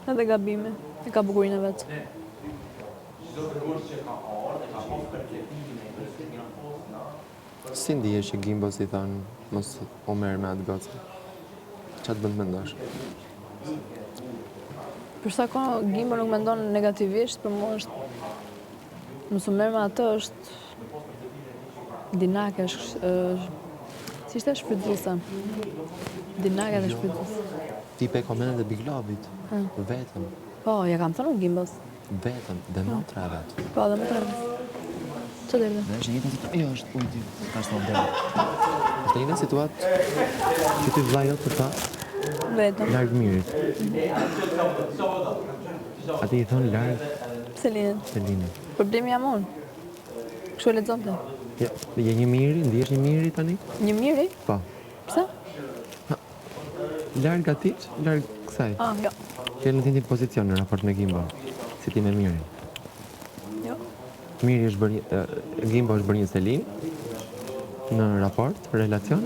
Edhe gabime, e ka bukurinë e vetë. Si ndihesh që Gimbo si thonë mos u merr me atë gocën? Ç'a të bën të mendosh? Për sa kohë Gimbo nuk mendon negativisht, për mua është mos u merr me atë është dinake, është si ishte shfrytëzuese. Dinake dhe shfrytëzuese. Ti pe komendet e Big Lobit. Vetëm. Po, ja kam thënë unë Gimbos. Vetëm. Dhe më tre vet. Po, dhe më tre vet. Që derdhe? Dhe është një jetë situatë. Jo, është ujti. Ka shtonë dhe. Është një situatë që ty vlla jot për ta Vetëm. larg mirit. Ati i thonë larg Selinit. Selinit. Problemi jam unë. Kështu e lexonte. Ja, je një miri, ndihesh një miri tani? Një miri? Po. Pse? Larg atit, larg kësaj. Jo. Ke në një pozicion në raport me Gimbo, si ti me mirin. Jo. Miri është bërë, Gimbo është bërë një Selin në raport, relacion,